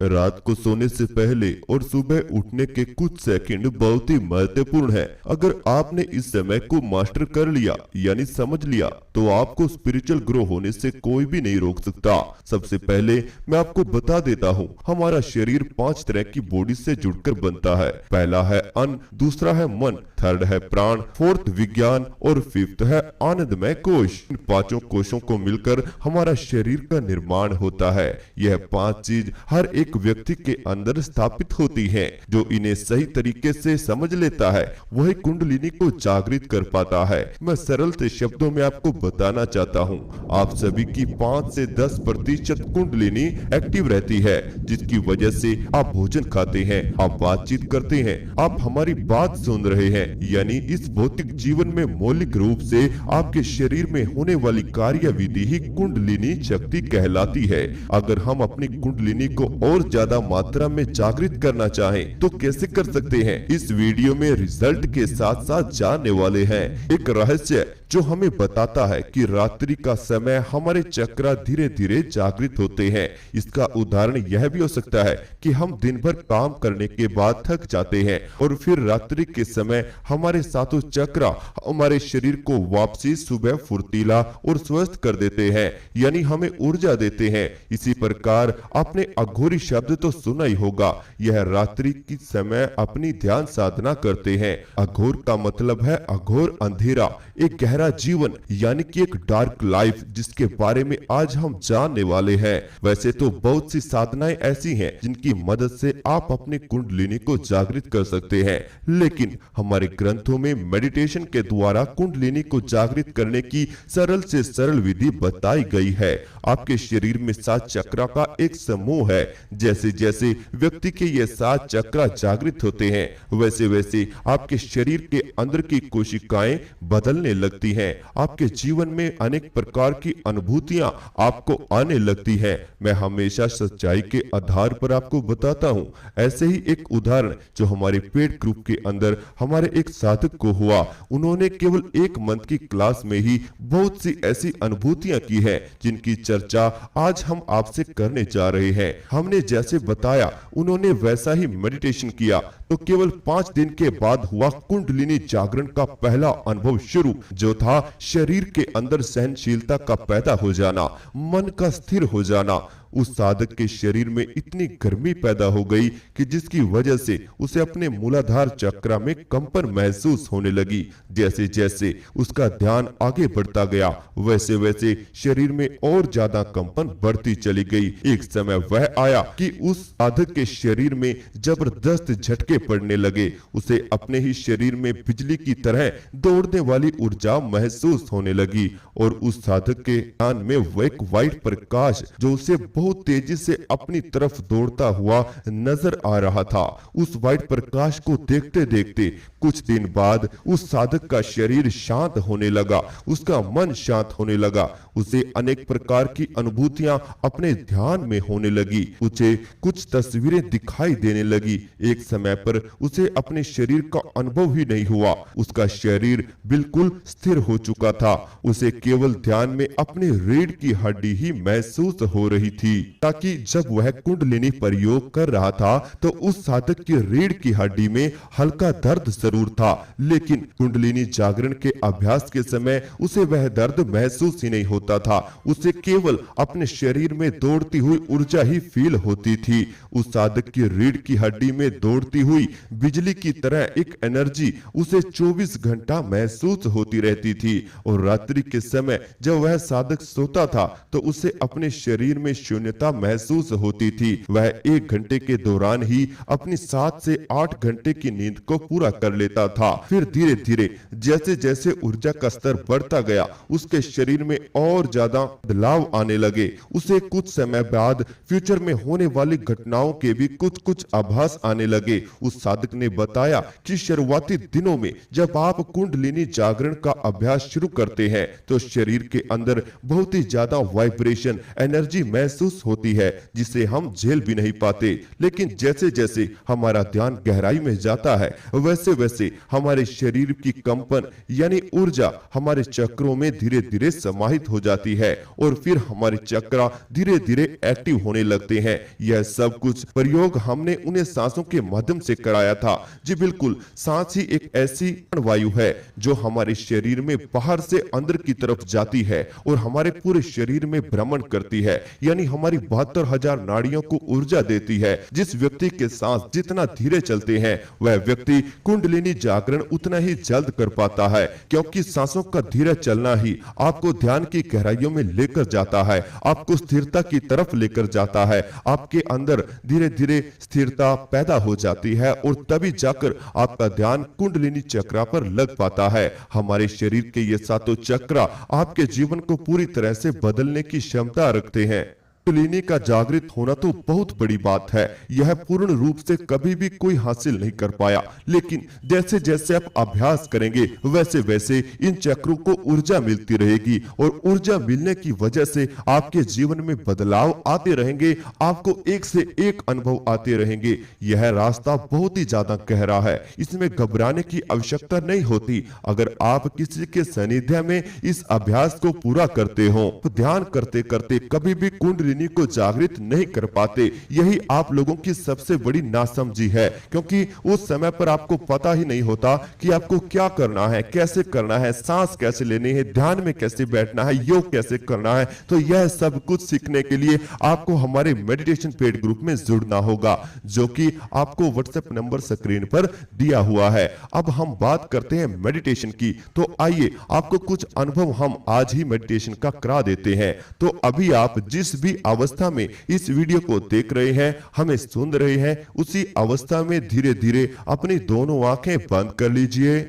रात को सोने से पहले और सुबह उठने के कुछ सेकंड बहुत ही महत्वपूर्ण है। अगर आपने इस समय को मास्टर कर लिया यानी समझ लिया तो आपको स्पिरिचुअल ग्रो होने से कोई भी नहीं रोक सकता। सबसे पहले मैं आपको बता देता हूँ, हमारा शरीर 5 तरह की बॉडी से जुड़कर बनता है। पहला है अन्न, दूसरा है मन, थर्ड है प्राण, फोर्थ विज्ञान और फिफ्थ है आनंदमय कोश। इन 5 कोशों को मिलकर हमारा शरीर का निर्माण होता है। यह 5 चीज हर एक व्यक्ति के अंदर स्थापित होती हैं। जो इन्हें सही तरीके से समझ लेता है वही कुंडलिनी को जागृत कर पाता है। मैं सरल से शब्दों में आपको बताना चाहता हूँ, आप सभी की 5 से 10% कुंडलिनी एक्टिव रहती है, जिसकी वजह से आप भोजन खाते हैं, आप बातचीत करते हैं, आप हमारी बात सुन रहे हैं। यानी इस भौतिक जीवन में मौलिक रूप से आपके शरीर में होने वाली कार्यविधि ही कुंडलिनी शक्ति कहलाती है। अगर हम अपनी कुंडलिनी को और ज्यादा मात्रा में जागृत करना चाहें तो कैसे कर सकते हैं, इस वीडियो में रिजल्ट के साथ साथ जानने वाले हैं। एक रहस्य जो हमें बताता है कि रात्रि का समय हमारे चक्र धीरे धीरे जागृत होते हैं। इसका उदाहरण यह भी हो सकता है कि हम दिन भर काम करने के बाद थक जाते हैं और फिर रात्रि के समय हमारे सातों चक्र हमारे शरीर को वापसी सुबह फुर्तीला और स्वस्थ कर देते हैं, यानी हमें ऊर्जा देते हैं। इसी प्रकार आपने अघोरी शब्द तो सुना ही होगा। यह रात्रि की समय अपनी ध्यान साधना करते हैं। अघोर का मतलब है अघोर अंधेरा, एक गहरा जीवन यानी कि एक डार्क लाइफ, जिसके बारे में आज हम जानने वाले हैं। वैसे तो बहुत सी साधनाएं ऐसी हैं जिनकी मदद से आप अपनी कुंडलिनी को जागृत कर सकते हैं, लेकिन हमारे ग्रंथों में मेडिटेशन के द्वारा कुंडलिनी को जागृत करने की सरल से सरल विधि बताई गई है। आपके शरीर में 7 चक्र का एक समूह है। जैसे जैसे व्यक्ति के ये 7 चक्र जागृत होते हैं वैसे वैसे आपके शरीर के अंदर की कोशिकाएं बदलने लगती हैं। आपके जीवन में अनेक प्रकार की अनुभूतियां आपको आने लगती हैं। मैं हमेशा सच्चाई के आधार पर आपको बताता हूं। ऐसे ही एक उदाहरण जो हमारे पेड ग्रुप के अंदर हमारे एक साधक को हुआ। उन्होंने केवल 1 मंथ की क्लास में ही बहुत सी ऐसी अनुभूतियां की है जिनकी चर्चा आज हम आपसे करने जा रहे हैं। हमने जैसे बताया उन्होंने वैसा ही मेडिटेशन किया तो केवल 5 दिन के बाद हुआ कुंडलिनी जागरण का पहला अनुभव शुरू, जो था शरीर के अंदर सहनशीलता का पैदा हो जाना, मन का स्थिर हो जाना। उस साधक के शरीर में इतनी गर्मी पैदा हो गई कि जिसकी वजह से उसे अपने मूलाधार चक्र में कंपन महसूस होने लगी। जैसे जैसे उसका ध्यान आगे बढ़ता गया वैसे वैसे शरीर में और ज्यादा कंपन बढ़ती चली गई। एक समय वह आया कि उस साधक के शरीर में जबरदस्त झटके पड़ने लगे। उसे अपने ही शरीर में बिजली की तरह दौड़ने वाली ऊर्जा महसूस होने लगी और उस साधक के ध्यान में वह एक व्हाइट प्रकाश जो उसे बहुत तेजी से अपनी तरफ दौड़ता हुआ नजर आ रहा था। उस व्हाइट प्रकाश को देखते देखते कुछ दिन बाद उस साधक का शरीर शांत होने लगा, उसका मन शांत होने लगा। उसे अनेक प्रकार की अनुभूतियां अपने ध्यान में होने लगी। उसे कुछ तस्वीरें दिखाई देने लगी। एक समय पर उसे अपने शरीर का अनुभव ही नहीं हुआ। उसका शरीर बिल्कुल स्थिर हो चुका था। उसे केवल ध्यान में अपनी रीढ़ की हड्डी ही महसूस हो रही थी, ताकि जब वह कुंडलिनी प्रयोग कर रहा था तो उस साधक की रीढ़ की हड्डी में हल्का दर्द जरूर था, लेकिन कुंडलिनी जागरण के अभ्यास के समय उसे वह दर्द महसूस ही नहीं होता था। उसे केवल अपने शरीर में दौड़ती हुई ऊर्जा ही फील होती थी। उस साधक की रीढ़ की हड्डी में दौड़ती हुई बिजली की तरह एक एनर्जी उसे 24 घंटा महसूस होती रहती थी और रात्रि के समय जब वह साधक सोता था तो उसे अपने शरीर में शून्यता महसूस होती थी। वह 1 घंटे के दौरान ही अपनी 7 से 8 घंटे की नींद को पूरा कर लेता था। फिर धीरे धीरे जैसे जैसे ऊर्जा का स्तर बढ़ता गया उसके शरीर में और ज्यादा बदलाव आने लगे। उसे कुछ समय बाद फ्यूचर में होने वाली घटनाओं के भी कुछ कुछ आभास आने लगे। उस साधक ने बताया कि शुरुआती दिनों में जब आप कुंडलिनी जागरण का अभ्यास शुरू करते हैं तो शरीर के अंदर बहुत ही ज्यादा वाइब्रेशन एनर्जी महसूस महसूस होती है जिसे हम झेल भी नहीं पाते। लेकिन जैसे जैसे हमारा ध्यान गहराई में जाता है वैसे वैसे हमारे शरीर की कंपन यानी ऊर्जा हमारे चक्रों में धीरे धीरे समाहित हो जाती है और फिर हमारे चक्र धीरे धीरे एक्टिव होने लगते हैं। यह सब कुछ प्रयोग हमने उन्हें सांसों के माध्यम से कराया था। जी बिल्कुल, सांस ही एक ऐसी वायु है जो हमारे शरीर में बाहर से अंदर की तरफ जाती है और हमारे पूरे शरीर में भ्रमण करती है, यानी हमारी 72,000 नाड़ियों को ऊर्जा देती है। जिस व्यक्ति के सांस जितना धीरे चलते हैं वह व्यक्ति कुंडलिनी जागरण उतना ही जल्द कर पाता है, क्योंकि सांसों का धीरे चलना ही आपको ध्यान की गहराइयों में लेकर जाता है, आपको स्थिरता की तरफ लेकर जाता है। आपके अंदर धीरे धीरे स्थिरता पैदा हो जाती है और तभी जाकर आपका ध्यान कुंडलिनी चक्र पर लग पाता है। हमारे शरीर के ये सातों चक्र आपके जीवन को पूरी तरह से बदलने की क्षमता रखते हैं। कुंडलिनी का जागृत होना तो बहुत बड़ी बात है। यह पूर्ण रूप से कभी भी कोई हासिल नहीं कर पाया, लेकिन जैसे जैसे आप अभ्यास करेंगे वैसे वैसे इन चक्रों को ऊर्जा मिलती रहेगी और ऊर्जा मिलने की वजह से आपके जीवन में बदलाव आते रहेंगे, आपको एक से एक अनुभव आते रहेंगे। यह रास्ता बहुत ही ज्यादा गहरा है, इसमें घबराने की आवश्यकता नहीं होती। अगर आप किसी के सानिध्य में इस अभ्यास को पूरा करते हो तो ध्यान करते करते कभी भी कुंडलिनी को जागृत नहीं कर पाते। यही आप लोगों की सबसे बड़ी नासमझी है, क्योंकि उस समय पर आपको पता ही नहीं होता कि आपको क्या करना है, कैसे करना है, सांस कैसे लेनी है, ध्यान में कैसे बैठना है, योग कैसे करना है। तो यह सब कुछ सीखने के लिए आपको हमारे मेडिटेशन पेड ग्रुप में जुड़ना होगा, जो कि आपको व्हाट्सएप नंबर स्क्रीन पर दिया हुआ है। अब हम बात करते हैं मेडिटेशन की, तो आइए आपको कुछ अनुभव हम आज ही मेडिटेशन का करा देते हैं। तो अभी आप जिस भी अवस्था में इस वीडियो को देख रहे हैं, हमें सुन रहे हैं, उसी अवस्था में धीरे धीरे अपनी दोनों आंखें बंद कर लीजिए।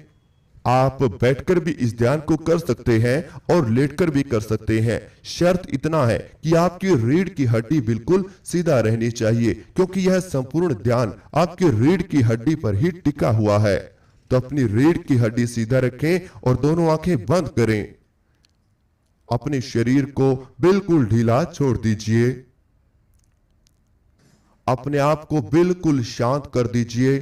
आप बैठकर भी इस ध्यान को कर सकते हैं और लेटकर भी कर सकते हैं। शर्त इतना है कि आपकी रीढ़ की हड्डी बिल्कुल सीधा रहनी चाहिए, क्योंकि यह संपूर्ण ध्यान आपकी रीढ़ की हड्डी पर ही टिका हुआ है। तो अपनी रीढ़ की हड्डी सीधा रखें और दोनों आंखें बंद करें। अपने शरीर को बिल्कुल ढीला छोड़ दीजिए। अपने आप को बिल्कुल शांत कर दीजिए।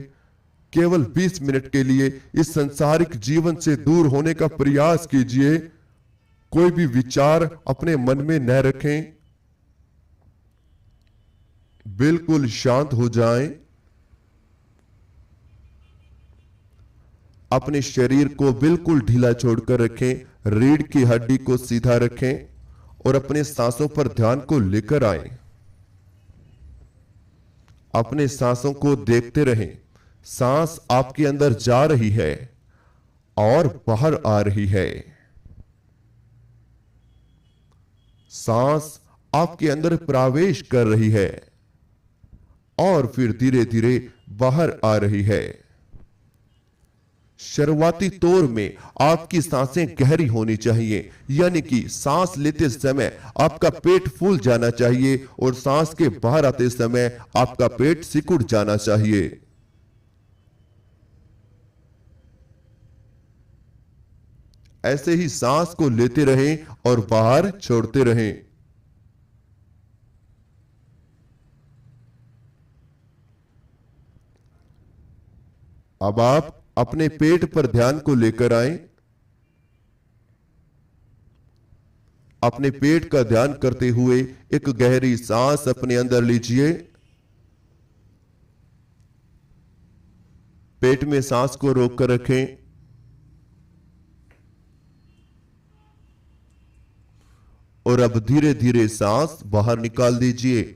केवल 20 मिनट के लिए इस संसारिक जीवन से दूर होने का प्रयास कीजिए। कोई भी विचार अपने मन में न रखें। बिल्कुल शांत हो जाएं। अपने शरीर को बिल्कुल ढीला छोड़कर रखें, रीढ़ की हड्डी को सीधा रखें और अपने सांसों पर ध्यान को लेकर आएं। अपने सांसों को देखते रहें। सांस आपके अंदर जा रही है और बाहर आ रही है। सांस आपके अंदर प्रवेश कर रही है और फिर धीरे धीरे बाहर आ रही है। शुरुआती तौर में आपकी सांसें गहरी होनी चाहिए, यानी कि सांस लेते समय आपका पेट फूल जाना चाहिए और सांस के बाहर आते समय आपका पेट सिकुड़ जाना चाहिए। ऐसे ही सांस को लेते रहें और बाहर छोड़ते रहें। अब आप अपने पेट पर ध्यान को लेकर आए। अपने पेट का ध्यान करते हुए एक गहरी सांस अपने अंदर लीजिए। पेट में सांस को रोककर रखें और अब धीरे धीरे सांस बाहर निकाल दीजिए।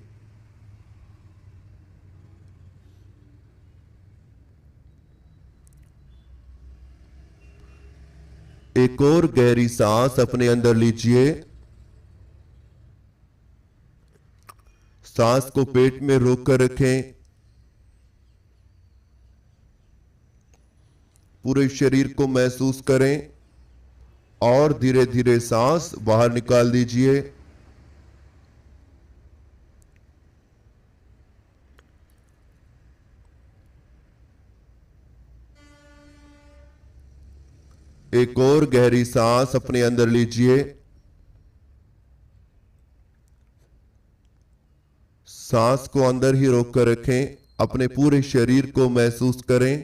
एक और गहरी सांस अपने अंदर लीजिए। सांस को पेट में रोककर रखें। पूरे शरीर को महसूस करें और धीरे धीरे सांस बाहर निकाल दीजिए। एक और गहरी सांस अपने अंदर लीजिए। सांस को अंदर ही रोक कर रखें, अपने पूरे शरीर को महसूस करें।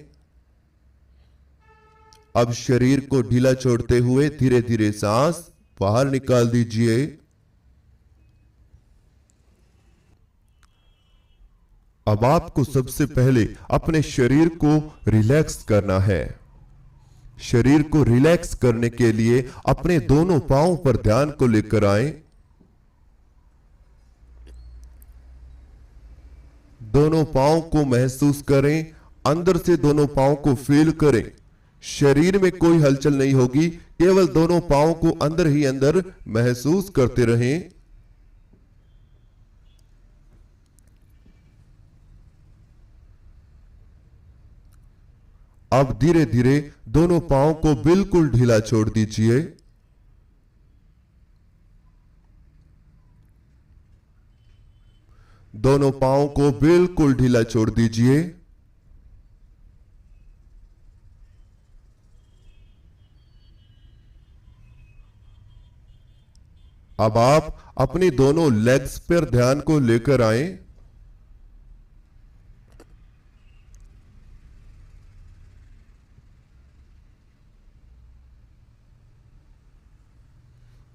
अब शरीर को ढीला छोड़ते हुए धीरे धीरे सांस बाहर निकाल दीजिए। अब आपको सबसे पहले अपने शरीर को रिलैक्स करना है। शरीर को रिलैक्स करने के लिए अपने दोनों पांवों पर ध्यान को लेकर आएं। दोनों पांवों को महसूस करें, अंदर से दोनों पांवों को फील करें। शरीर में कोई हलचल नहीं होगी, केवल दोनों पांवों को अंदर ही अंदर महसूस करते रहें। अब धीरे धीरे दोनों पांवों को बिल्कुल ढीला छोड़ दीजिए। दोनों पांवों को बिल्कुल ढीला छोड़ दीजिए। अब आप अपनी दोनों लेग्स पर ध्यान को लेकर आएं।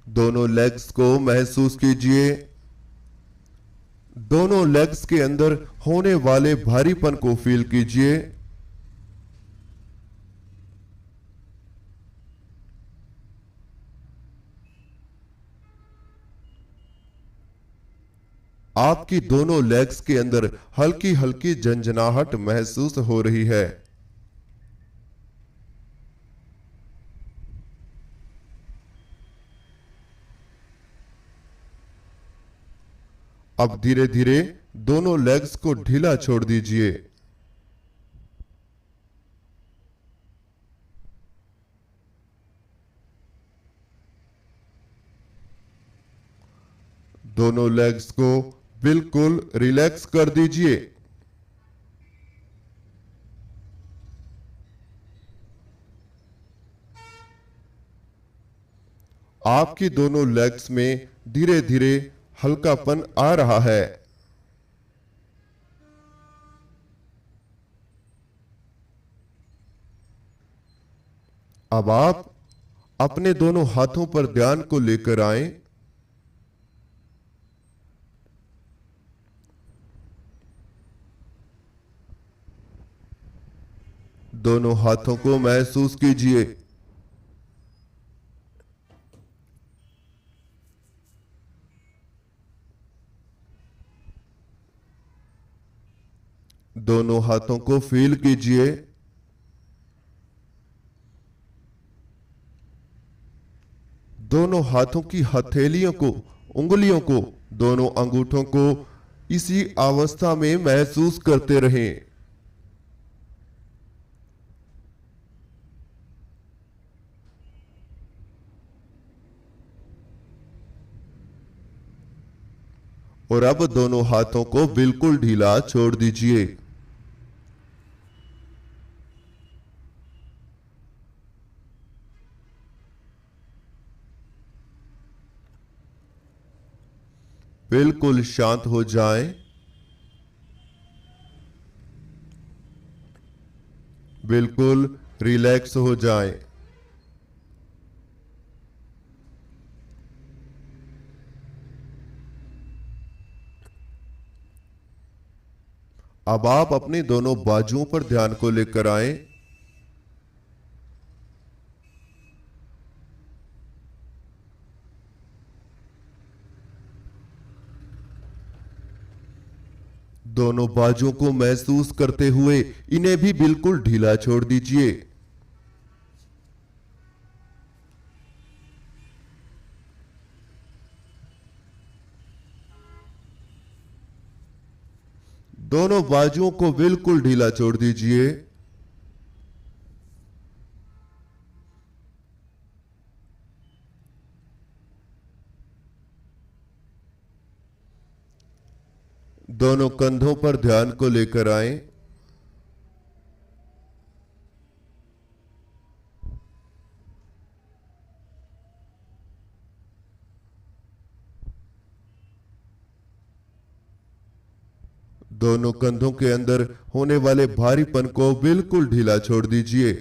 दोनों लेग्स को महसूस कीजिए। दोनों लेग्स के अंदर होने वाले भारीपन को फील कीजिए। आपकी दोनों लेग्स के अंदर हल्की हल्की झंझनाहट महसूस हो रही है। अब धीरे धीरे दोनों लेग्स को ढीला छोड़ दीजिए। दोनों लेग्स को बिल्कुल रिलैक्स कर दीजिए। आपकी दोनों लेग्स में धीरे धीरे हल्कापन आ रहा है। अब आप अपने दोनों हाथों पर ध्यान को लेकर आएं। दोनों हाथों को महसूस कीजिए। दोनों हाथों को फील कीजिए। दोनों हाथों की हथेलियों को, उंगलियों को, दोनों अंगूठों को इसी अवस्था में महसूस करते रहें। और अब दोनों हाथों को बिल्कुल ढीला छोड़ दीजिए। बिल्कुल शांत हो जाएं। बिल्कुल रिलैक्स हो जाएं। अब आप अपने दोनों बाजुओं पर ध्यान को लेकर आएं। दोनों बाजुओं को महसूस करते हुए इन्हें भी बिल्कुल ढीला छोड़ दीजिए। दोनों बाजुओं को बिल्कुल ढीला छोड़ दीजिए। दोनों कंधों पर ध्यान को लेकर आएं। दोनों कंधों के अंदर होने वाले भारीपन को बिल्कुल ढीला छोड़ दीजिए।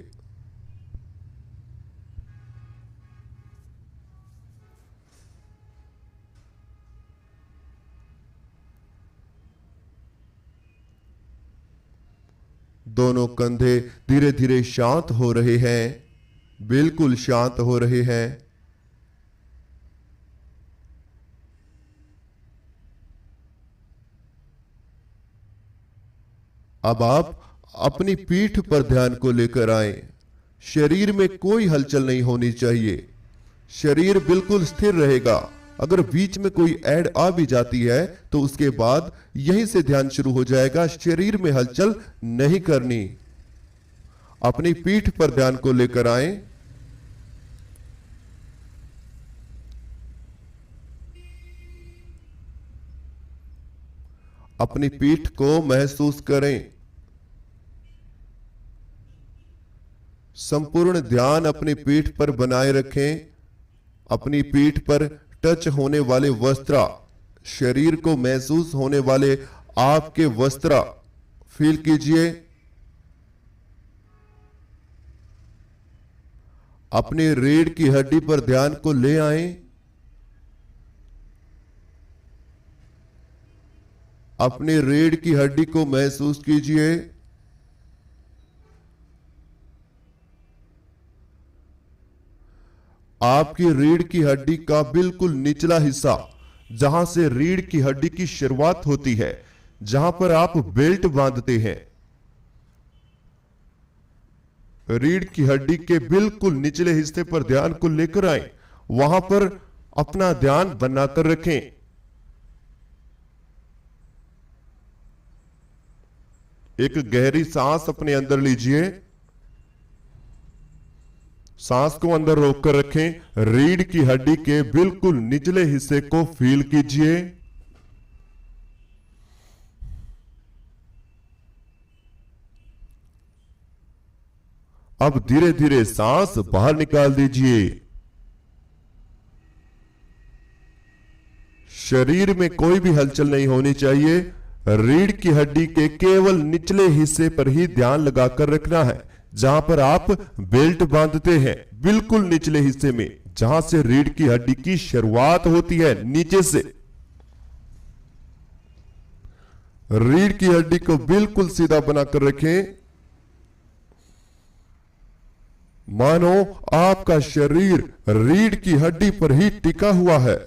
दोनों कंधे धीरे धीरे शांत हो रहे हैं, बिल्कुल शांत हो रहे हैं। अब आप अपनी पीठ पर ध्यान को लेकर आए। शरीर में कोई हलचल नहीं होनी चाहिए, शरीर बिल्कुल स्थिर रहेगा। अगर बीच में कोई ऐड आ भी जाती है तो उसके बाद यहीं से ध्यान शुरू हो जाएगा, शरीर में हलचल नहीं करनी। अपनी पीठ पर ध्यान को लेकर आए। अपनी पीठ को महसूस करें। संपूर्ण ध्यान अपनी पीठ पर बनाए रखें। अपनी पीठ पर टच होने वाले वस्त्र, शरीर को महसूस होने वाले आपके वस्त्र फील कीजिए। अपनी रीढ़ की हड्डी पर ध्यान को ले आएं। अपनी रीढ़ की हड्डी को महसूस कीजिए। आपकी रीढ़ की हड्डी का बिल्कुल निचला हिस्सा, जहां से रीढ़ की हड्डी की शुरुआत होती है, जहां पर आप बेल्ट बांधते हैं, रीढ़ की हड्डी के बिल्कुल निचले हिस्से पर ध्यान को लेकर आए। वहां पर अपना ध्यान बनाकर रखें। एक गहरी सांस अपने अंदर लीजिए। सांस को अंदर रोककर रखें। रीढ़ की हड्डी के बिल्कुल निचले हिस्से को फील कीजिए। अब धीरे धीरे सांस बाहर निकाल दीजिए। शरीर में कोई भी हलचल नहीं होनी चाहिए। रीढ़ की हड्डी के केवल निचले हिस्से पर ही ध्यान लगाकर रखना है, जहां पर आप बेल्ट बांधते हैं, बिल्कुल निचले हिस्से में, जहां से रीढ़ की हड्डी की शुरुआत होती है, नीचे से। रीढ़ की हड्डी को बिल्कुल सीधा बनाकर रखें। मानो आपका शरीर रीढ़ की हड्डी पर ही टिका हुआ है।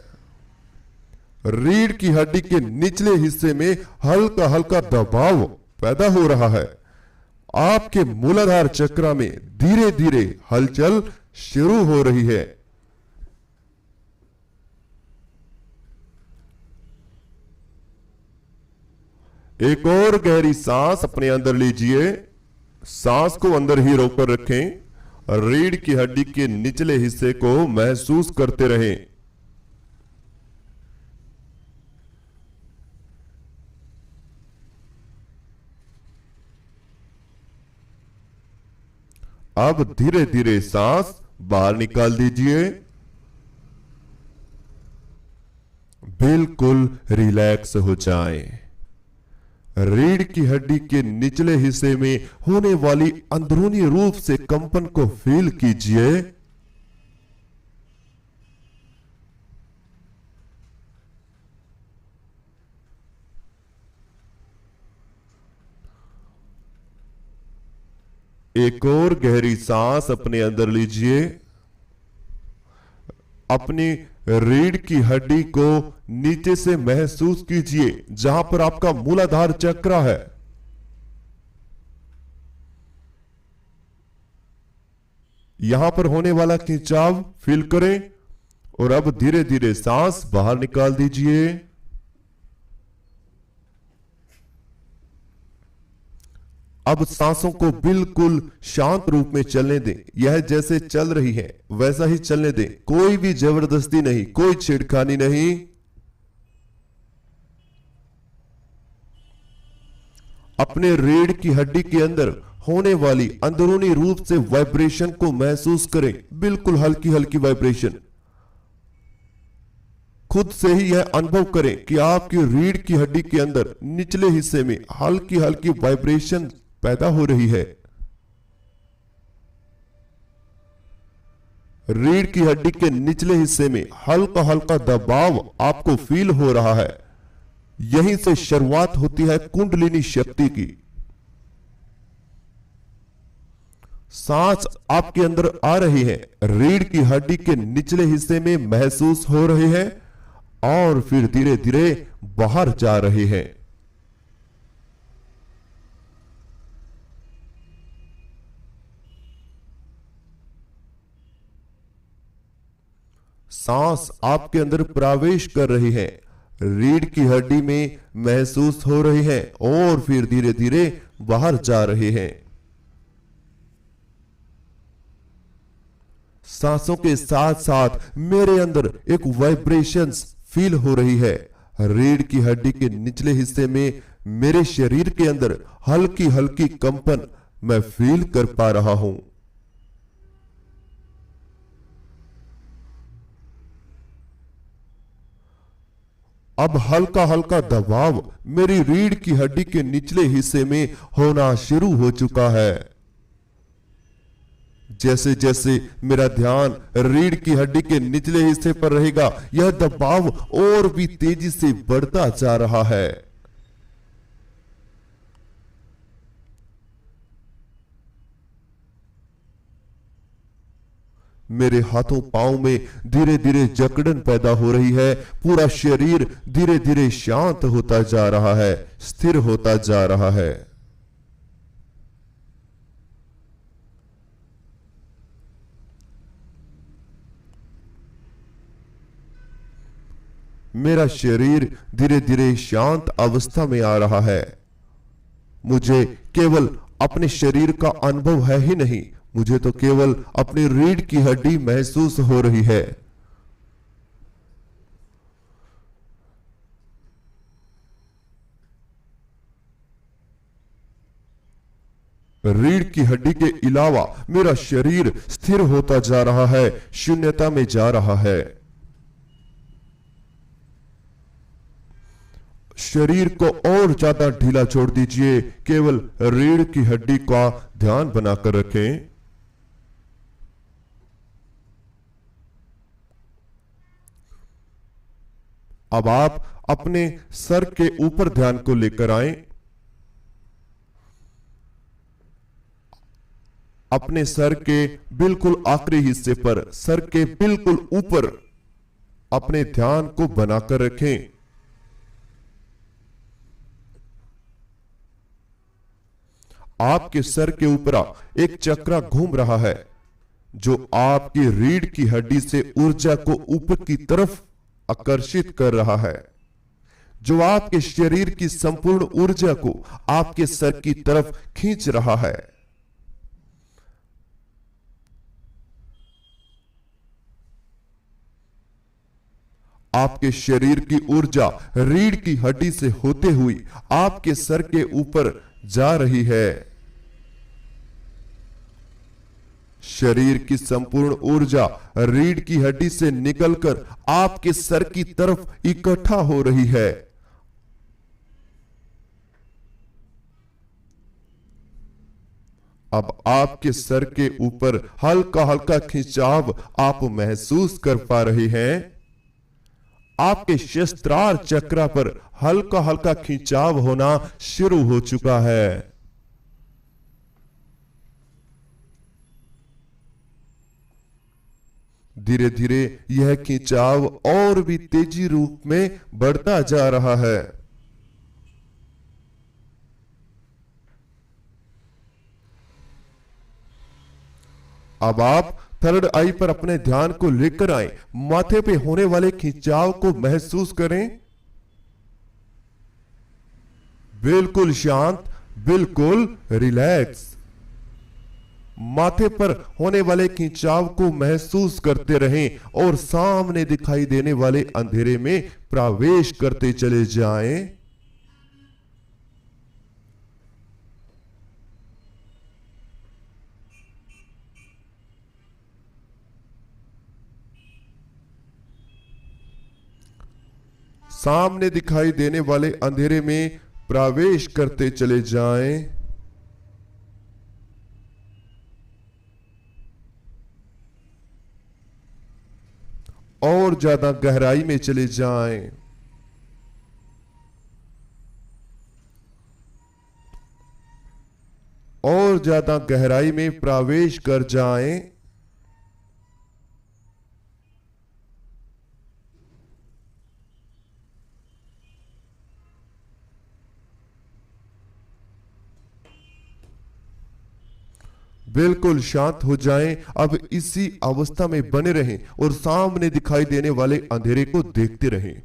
रीढ़ की हड्डी के निचले हिस्से में हल्का हल्का दबाव पैदा हो रहा है। आपके मूलाधार चक्र में धीरे धीरे हलचल शुरू हो रही है। एक और गहरी सांस अपने अंदर लीजिए। सांस को अंदर ही रोककर रखें। रीढ़ की हड्डी के निचले हिस्से को महसूस करते रहें। अब धीरे धीरे सांस बाहर निकाल दीजिए। बिल्कुल रिलैक्स हो जाएं। रीढ़ की हड्डी के निचले हिस्से में होने वाली अंदरूनी रूप से कंपन को फील कीजिए। एक और गहरी सांस अपने अंदर लीजिए। अपनी रीढ़ की हड्डी को नीचे से महसूस कीजिए, जहां पर आपका मूलाधार चक्र है। यहां पर होने वाला खिंचाव फील करें और अब धीरे धीरे सांस बाहर निकाल दीजिए। अब सांसों को बिल्कुल शांत रूप में चलने दें। यह जैसे चल रही है वैसा ही चलने दें। कोई भी जबरदस्ती नहीं, कोई छेड़खानी नहीं। अपने रीढ़ की हड्डी के अंदर होने वाली अंदरूनी रूप से वाइब्रेशन को महसूस करें। बिल्कुल हल्की हल्की वाइब्रेशन। खुद से ही यह अनुभव करें कि आपकी रीढ़ की हड्डी के अंदर निचले हिस्से में हल्की हल्की वाइब्रेशन पैदा हो रही है। रीढ़ की हड्डी के निचले हिस्से में हल्का हल्का दबाव आपको फील हो रहा है। यहीं से शुरुआत होती है कुंडलिनी शक्ति की। सांस आपके अंदर आ रही है, रीढ़ की हड्डी के निचले हिस्से में महसूस हो रही है और फिर धीरे धीरे बाहर जा रही है। सांस आपके अंदर प्रवेश कर रही है, रीढ़ की हड्डी में महसूस हो रही है और फिर धीरे धीरे बाहर जा रही है। सांसों के साथ साथ मेरे अंदर एक वाइब्रेशंस फील हो रही है। रीढ़ की हड्डी के निचले हिस्से में मेरे शरीर के अंदर हल्की हल्की कंपन मैं फील कर पा रहा हूं। अब हल्का हल्का दबाव मेरी रीढ़ की हड्डी के निचले हिस्से में होना शुरू हो चुका है। जैसे जैसे मेरा ध्यान रीढ़ की हड्डी के निचले हिस्से पर रहेगा, यह दबाव और भी तेजी से बढ़ता जा रहा है। मेरे हाथों पांव में धीरे धीरे जकड़न पैदा हो रही है। पूरा शरीर धीरे धीरे शांत होता जा रहा है, स्थिर होता जा रहा है। मेरा शरीर धीरे धीरे शांत अवस्था में आ रहा है। मुझे केवल अपने शरीर का अनुभव है ही नहीं, मुझे तो केवल अपनी रीढ़ की हड्डी महसूस हो रही है। रीढ़ की हड्डी के अलावा मेरा शरीर स्थिर होता जा रहा है, शून्यता में जा रहा है। शरीर को और ज्यादा ढीला छोड़ दीजिए, केवल रीढ़ की हड्डी का ध्यान बनाकर रखें। अब आप अपने सर के ऊपर ध्यान को लेकर आए। अपने सर के बिल्कुल आखिरी हिस्से पर, सर के बिल्कुल ऊपर अपने ध्यान को बनाकर रखें। आपके सर के ऊपर एक चक्रा घूम रहा है जो आपकी रीढ़ की हड्डी से ऊर्जा को ऊपर की तरफ आकर्षित कर रहा है, जो आपके शरीर की संपूर्ण ऊर्जा को आपके सर की तरफ खींच रहा है। आपके शरीर की ऊर्जा रीढ़ की हड्डी से होते हुई आपके सर के ऊपर जा रही है। शरीर की संपूर्ण ऊर्जा रीढ़ की हड्डी से निकलकर आपके सर की तरफ इकट्ठा हो रही है। अब आपके सर के ऊपर हल्का हल्का खिंचाव आप महसूस कर पा रहे हैं। आपके शस्त्रार चक्र पर हल्का हल्का खिंचाव होना शुरू हो चुका है। धीरे धीरे यह खिंचाव और भी तेजी रूप में बढ़ता जा रहा है। अब आप थर्ड आई पर अपने ध्यान को लेकर आए। माथे पे होने वाले खिंचाव को महसूस करें। बिल्कुल शांत, बिल्कुल रिलैक्स। माथे पर होने वाले खिंचाव को महसूस करते रहें और सामने दिखाई देने वाले अंधेरे में प्रवेश करते चले जाएं। सामने दिखाई देने वाले अंधेरे में प्रवेश करते चले जाएं। और ज्यादा गहराई में चले जाएं। और ज्यादा गहराई में प्रवेश कर जाएं। बिल्कुल शांत हो जाएं। अब इसी अवस्था में बने रहें और सामने दिखाई देने वाले अंधेरे को देखते रहें।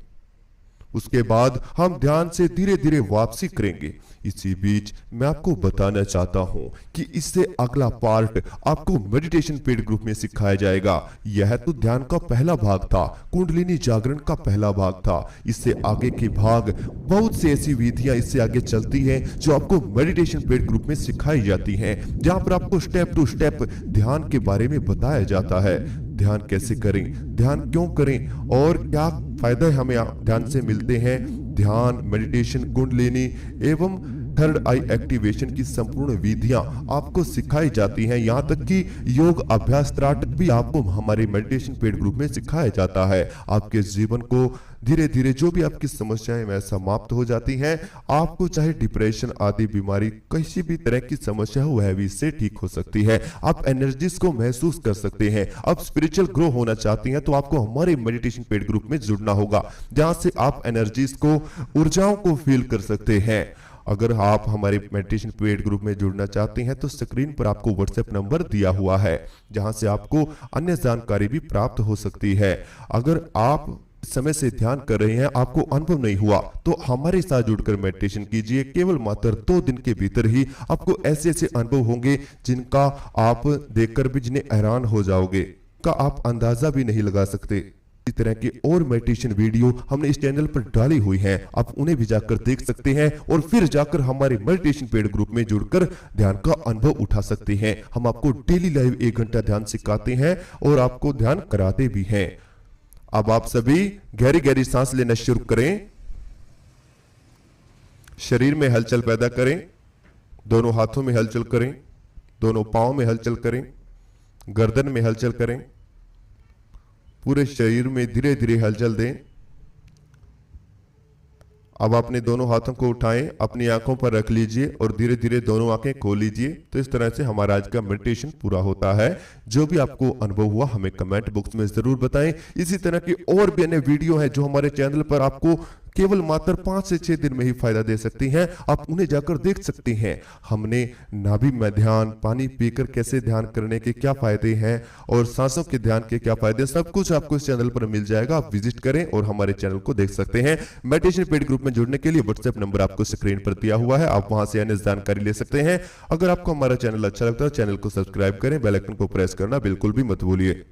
उसके बाद हम ध्यान से धीरे धीरे वापसी करेंगे। इसी बीच मैं आपको बताना चाहता हूं कि इससे अगला पार्ट आपको मेडिटेशन पेड ग्रुप में सिखाया जाएगा। यह तो ध्यान का पहला भाग था, कुंडलिनी जागरण का पहला भाग था। इससे आगे के भाग बहुत सी ऐसी विधियां इससे आगे चलती हैं जो आपको मेडिटेशन पेड ग्रुप में सिखाई जाती हैं, जहां पर आपको स्टेप टू स्टेप ध्यान के बारे में बताया जाता है। ध्यान कैसे करें, ध्यान क्यों करें और क्या फायदे हमें ध्यान से मिलते हैं। ध्यान, मेडिटेशन, कुंडलिनी एवं थर्ड आई एक्टिवेशन की संपूर्ण विधियां आपको सिखाई जाती हैं। यहां तक कि योग अभ्यास त्राटक भी आपको हमारे मेडिटेशन पेड ग्रुप में सिखाया जाता है। आपके जीवन को धीरे धीरे जो भी आपकी समस्याएं वह समाप्त हो जाती हैं। आपको चाहे डिप्रेशन आदि बीमारी, किसी भी तरह की समस्या हो वह भी इससे ठीक हो सकती है। आप एनर्जीज को महसूस कर सकते हैं। आप स्पिरिचुअल ग्रो होना चाहती हैं तो आपको हमारे मेडिटेशन पेड ग्रुप में जुड़ना होगा, जहां से आप एनर्जीज को, ऊर्जाओं को फील कर सकते हैं। अगर आप हमारे मेडिटेशन पेड ग्रुप में जुड़ना चाहते हैं तो स्क्रीन पर आपको व्हाट्सएप नंबर दिया हुआ है, जहां से आपको अन्य जानकारी भी प्राप्त हो सकती है। अगर आप समय से ध्यान कर रहे हैं, आपको अनुभव नहीं हुआ, तो हमारे साथ जुड़कर मेडिटेशन कीजिए। केवल मात्र 2 दिन के भीतर ही आपको ऐसे ऐसे अनुभव होंगे जिनका आप देखकर भी जिन्हें हैरान हो जाओगे, का आप अंदाजा भी नहीं लगा सकते। इस तरह के और मेडिटेशन वीडियो हमने इस चैनल पर डाली हुई हैं, आप उन्हें भी जाकर देख सकते हैं और फिर जाकर हमारे मेडिटेशन पेड ग्रुप में जुड़कर ध्यान का अनुभव उठा सकते हैं। हम आपको डेली लाइव 1 घंटा ध्यान सिखाते हैं और आपको ध्यान कराते भी हैं। अब आप सभी गहरी गहरी सांस लेना शुरू करें। शरीर में हलचल पैदा करें। दोनों हाथों में हलचल करें, दोनों पांव में हलचल करें, गर्दन में हलचल करें। पूरे शरीर में धीरे धीरे हलचल दें। अब अपने दोनों हाथों को उठाएं, अपनी आंखों पर रख लीजिए और धीरे धीरे दोनों आंखें खोल लीजिए। तो इस तरह से हमारा आज का मेडिटेशन पूरा होता है। जो भी आपको अनुभव हुआ हमें कमेंट बॉक्स में जरूर बताएं। इसी तरह की और भी अन्य वीडियो है जो हमारे चैनल पर आपको केवल मात्र 5 से 6 दिन में ही फायदा दे सकती हैं। आप उन्हें जाकर देख सकते हैं। हमने नाभि में ध्यान, पानी पीकर कैसे ध्यान करने के क्या फायदे हैं और सांसों के ध्यान के क्या फायदे, सब कुछ आपको इस चैनल पर मिल जाएगा। आप विजिट करें और हमारे चैनल को देख सकते हैं। मेडिटेशन पेड ग्रुप में जुड़ने के लिए व्हाट्सएप नंबर आपको स्क्रीन पर दिया हुआ है, आप वहां से अन्य जानकारी ले सकते हैं। अगर आपको हमारा चैनल अच्छा लगता है, चैनल को सब्सक्राइब करें, बेल आइकन को प्रेस करना बिल्कुल भी मत भूलिए।